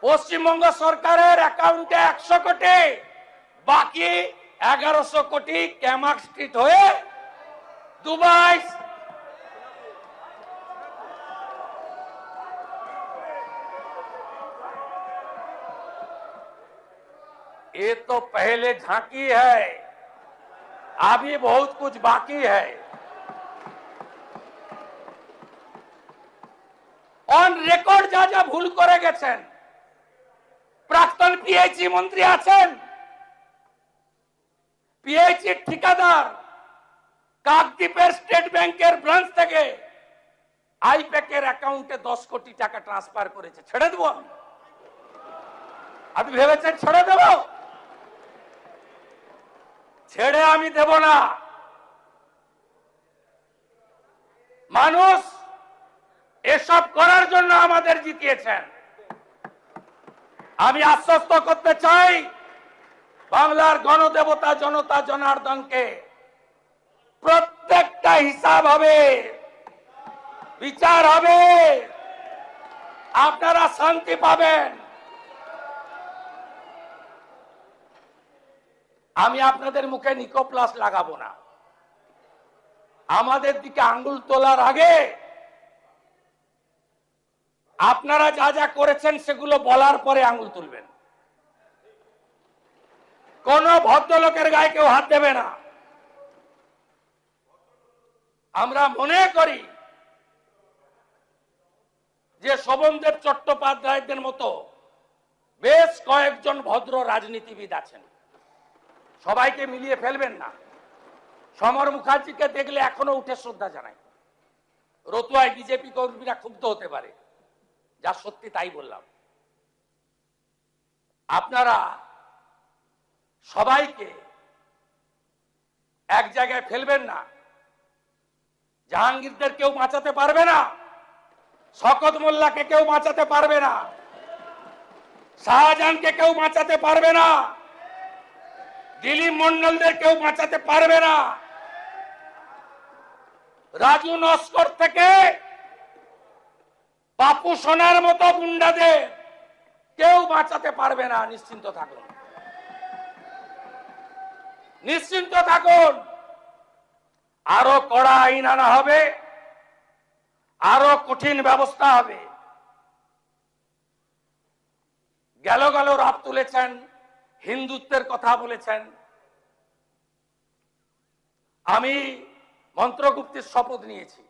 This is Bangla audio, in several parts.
পশ্চিমবঙ্গ সরকারের অ্যাকাউন্টে 100 কোটি, বাকি 1100 কোটি ক্যামাক স্ট্রিট হয়ে দুবাই। ये तो पहले झांकी है, अभी बहुत कुछ बाकी है। অন রেকর্ড যা যা ভুল করে গেছেন, প্রাক্তন পিএইচই মন্ত্রী আছেন, পিএইচই ঠিকাদার কাকদ্বীপের স্টেট ব্যাংকের ব্রাঞ্চ থেকে আইপ্যাকের অ্যাকাউন্টে 10 কোটি টাকা ট্রান্সফার করেছে। ছেড়ে দেবো আমি? আপনি ভেবেছেন ছেড়ে দেব? ছেড়ে আমি দেব না। মানুষ এসব করার জন্য আমাদের জিতিয়েছেন। আমি আশ্বস্ত করতে চাই বাংলার গণদেবতা জনতা জনার্দনকে, প্রত্যেকটা হিসাব হবে, বিচার হবে, আপনারা শান্তি পাবেন। আমি আপনাদের মুখে নিকোপ্লাস লাগাবো না। আমাদের দিকে আঙ্গুল তোলার আগে আপনারা যা যা করেছেন সেগুলো বলার পরে আঙ্গুল তুলবেন। কোন ভদ্রলোকের গায়ে কেউ হাত দেবে না। আমরা মনে করি যে শোভনদেব চট্টোপাধ্যায়দের মতো বেশ কয়েকজন ভদ্র রাজনীতিবিদ আছেন, সবাইকে মিলিয়ে ফেলবেন না। সমর মুখার্জিকে দেখলে এখনো উঠে শ্রদ্ধা জানাই। রতুয়ায় বিজেপি কর্মীরা ক্ষুব্ধ হতে পারে, যা সত্যি তাই বললাম। আপনারা সবাইকে এক জায়গায় ফেলবেন না। জাহাঙ্গীরদের কেউ বাঁচাতে পারবে না, শওকত মোল্লাকে কেউ বাঁচাতে পারবে না, শাহজাহানকে কেউ বাঁচাতে পারবে না, দিলীপ মন্ডলদের কেউ বাঁচাতে পারবে না, রাজু নস্কর থেকে বাপু সোনার মতো গুন্ডাদের কেউ বাঁচাতে পারবে না। নিশ্চিন্ত থাকুন, নিশ্চিন্ত থাকুন। আরো কড়া আইন আনা হবে, আরো কঠিন ব্যবস্থা হবে। গেল গেল রাত তুলেছেন, হিন্দুত্বের কথা বলেছেন। আমি মন্ত্রগুপ্তির শপথ নিয়েছি,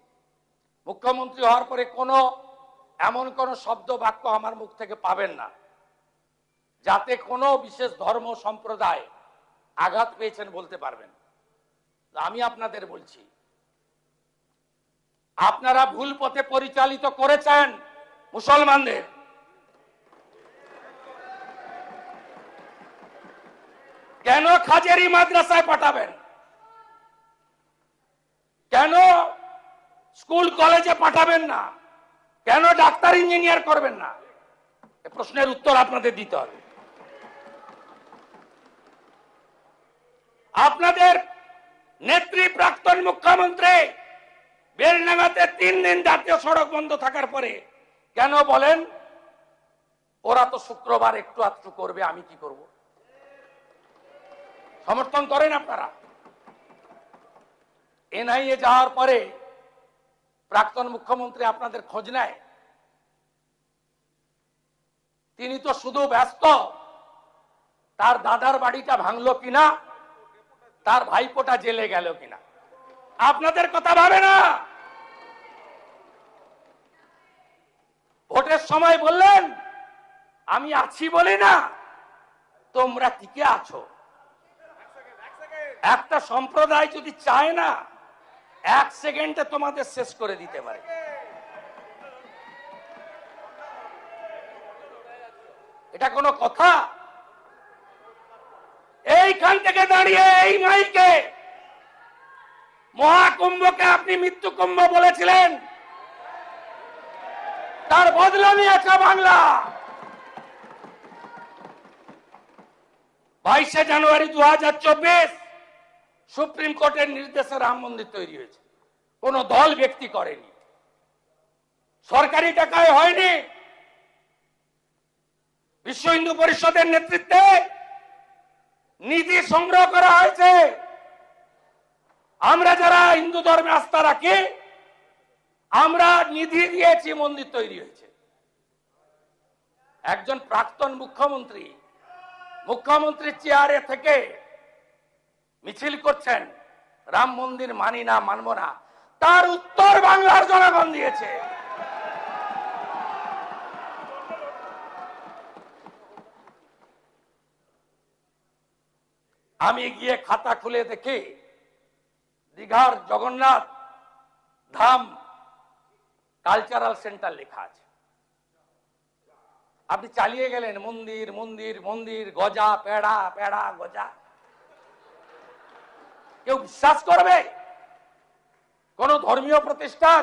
মুখ্যমন্ত্রী হওয়ার পরে এমন কোন শব্দ বাক্য আমার মুখ থেকে পাবেন না যাতে কোনো বিশেষ ধর্ম সম্প্রদায় আঘাত পেয়েছেন বলতে পারবেন। আমি আপনাদের বলছি, আপনারা ভুল পথে পরিচালিত করেছেন মুসলমানদের। কেন খাজেরি মাদ্রাসায় পাঠাবেন? কেন স্কুল কলেজে পাঠাবেন না? কেন ডাক্তার ইঞ্জিনিয়ার করবেন না? এই প্রশ্নের উত্তর আপনাদের দিতে হবে। আপনাদের নেত্রী প্রাক্তন মুখ্যমন্ত্রী বেলডাঙ্গাতে 3 দিন জাতীয় সড়ক বন্ধ থাকার পরে কেন বলেন ওরা তো শুক্রবার একটু আধটু করবে, আমি কি করব? সমর্থন করেন আপনারা? এনআইএ যাওয়ার পরে প্রাক্তন মুখ্যমন্ত্রী আপনাদের খোঁজ নেয়? তিনি তো শুধু ব্যস্ত তার দাদার বাড়িটা ভাঙলো কিনা, তার ভাইপোটা জেলে গেল কিনা। আপনাদের কথা ভাবে না। ভোটের সময় বললেন আমি আছি বলি না তোমরা টিকে আছো। একটা সম্প্রদায় যদি চায় না 1 সেকেন্ডে তোমাদের শেষ করে দিতে পারে। এটা কোনো কথা? এইখান থেকে দাঁড়িয়ে এই মাইকে মহাকুম্ভকে আপনি মৃত্যু কুম্ভ বলেছিলেন, তার বদলা নিয়েছে বাংলা। 22 জানুয়ারি 2024 সুপ্রিম কোর্টের নির্দেশে রাম মন্দির তৈরি হয়েছে। কোন দল ব্যক্তি করেনি, সরকারি টাকায় হয়নি। বিশ্ব হিন্দু পরিষদের নেতৃত্বে নিধি সংগ্রহ করা হয়েছে। আমরা যারা হিন্দু ধর্মে আস্থা রাখি, আমরা নিধি দিয়েছি, মন্দির তৈরি হয়েছে। একজন প্রাক্তন মুখ্যমন্ত্রীর চেয়ারে থেকে মিছিল করছেন, রাম মন্দির মানি না, মানব না। তার উত্তর বাংলার জনগণ দিয়েছে। আমি গিয়ে খাতা খুলে দেখি দীঘার জগন্নাথ ধাম কালচারাল সেন্টার লেখা আছে। আপনি চালিয়ে গেলেন মন্দির মন্দির মন্দির, গজা পেড়া পেড়া গজা। কেউ বিশ্বাস করবে? কোন ধর্মীয় প্রতিষ্ঠান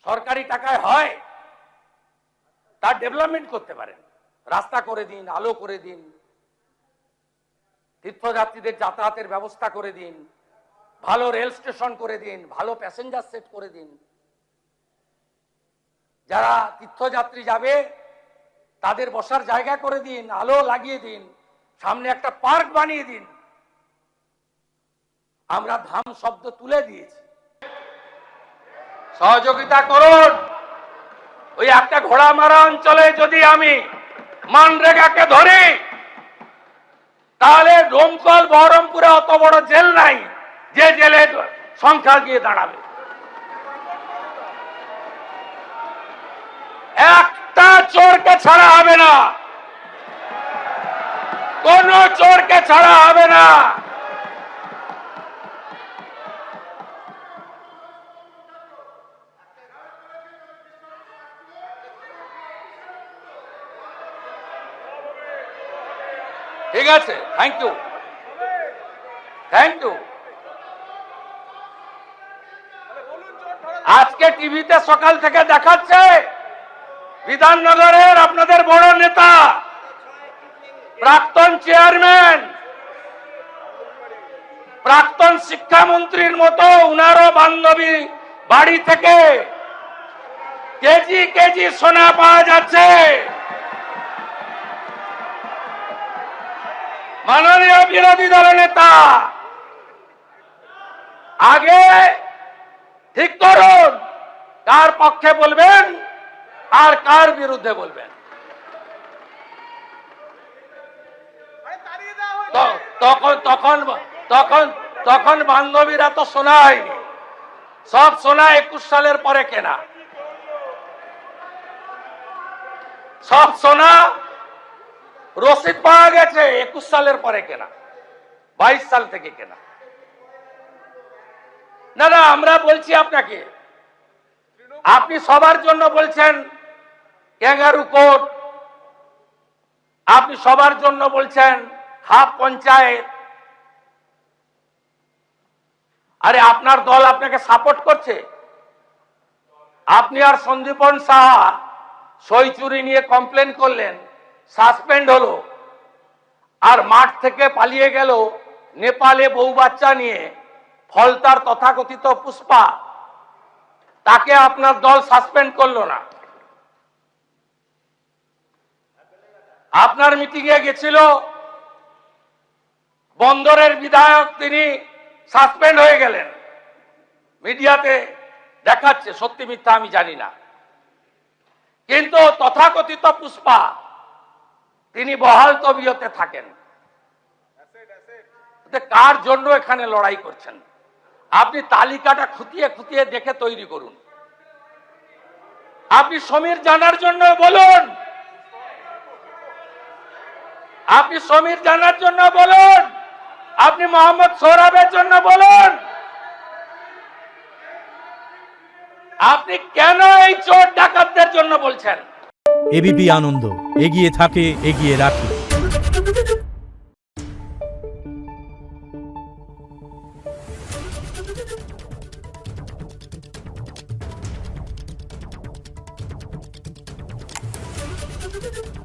সরকারি টাকায় হয়? তার ডেভেলপমেন্ট করতে পারেন, রাস্তা করে দিন, আলো করে দিন, তীর্থযাত্রীদের যাতায়াতের ব্যবস্থা করে দিন, ভালো রেল স্টেশন করে দিন, ভালো প্যাসেঞ্জার সেট করে দিন। যারা তীর্থযাত্রী যাবে তাদের বসার জায়গা করে দিন, আলো লাগিয়ে দিন, সামনে একটা পার্ক বানিয়ে দিন। আমরা ধাম শব্দ তুলে দিয়েছি। সহযোগিতা করুন। ওই একটা ঘোড়া মারা অঞ্চলে যদি আমি মানরেগাকে ধরি, তাহলে ডোমকল বহরমপুরে অত বড় জেল নাই যে জেলে সংখ্যা গিয়ে দাঁড়াবে। একটা চোরকে ছাড়া হবে না, কোন চোরকে ছাড়া হবে না। ঠিক আছে, থ্যাংক ইউ। আজকে টিভিতে সকাল থেকে দেখাচ্ছে বিধাননগরের আপনাদের বড় নেতা, প্রাক্তন চেয়ারম্যান, প্রাক্তন শিক্ষামন্ত্রীর মতো উনারও বান্ধবী বাড়ি থেকে কেজি কেজি সোনা পাওয়া যাচ্ছে। মাননীয় বিরোধী দলের নেতা, আগে ঠিক করুন কার পক্ষে বলবেন আর কার বিরুদ্ধে বলবেন। তখন বান্ধবীরা তো সোনা হয়নি, সব সোনা 21 সালের পরে কেনা, সব সোনা রসিদ পাওয়া গেছে 21 সালের পরে কেনা, 22 সাল থেকে কেনা। না না, আমরা বলছি আপনাকে, আপনি সবার জন্য বলছেন ক্যাঙ্গারু কোর্ট, আপনি সবার জন্য বলছেন হাফ পঞ্চায়েত। আরে আপনার দল আপনাকে সাপোর্ট করছে। আপনি আর সন্দীপন সাহা সই চুরি নিয়ে কমপ্লেন করলেন, সাসপেন্ড হলো, আর মাঠ থেকে পালিয়ে গেল নেপালে বউ বাচ্চা নিয়ে ফলতার তথাকথিত পুষ্পা, তাকে আপনার দল সাসপেন্ড করলো না। আপনার মিটিংয়ে গেছিল বন্দরের বিধায়ক, তিনি সাসপেন্ড হয়ে গেলেন। মিডিয়াতে দেখাচ্ছে, সত্যি মিথ্যা আমি জানি না, কিন্তু তথাকথিত পুষ্পা তিনি বহাল তবিয়তে থাকেন। কার জন্য এখানে লড়াই করছেন? আপনি তালিকাটা খুঁটিয়ে খুঁটিয়ে দেখে তৈরি করুন। আপনি সমীর জানার জন্য বলুন, আপনি সমীর জানার জন্য বলুন, আপনি মোহাম্মদ সোহরাবের জন্য বলুন। আপনি কেন এই চোর ডাকাতদের জন্য বলছেন? এবিপি আনন্দ, এগিয়ে থাকে, এগিয়ে রাখে। Thank you.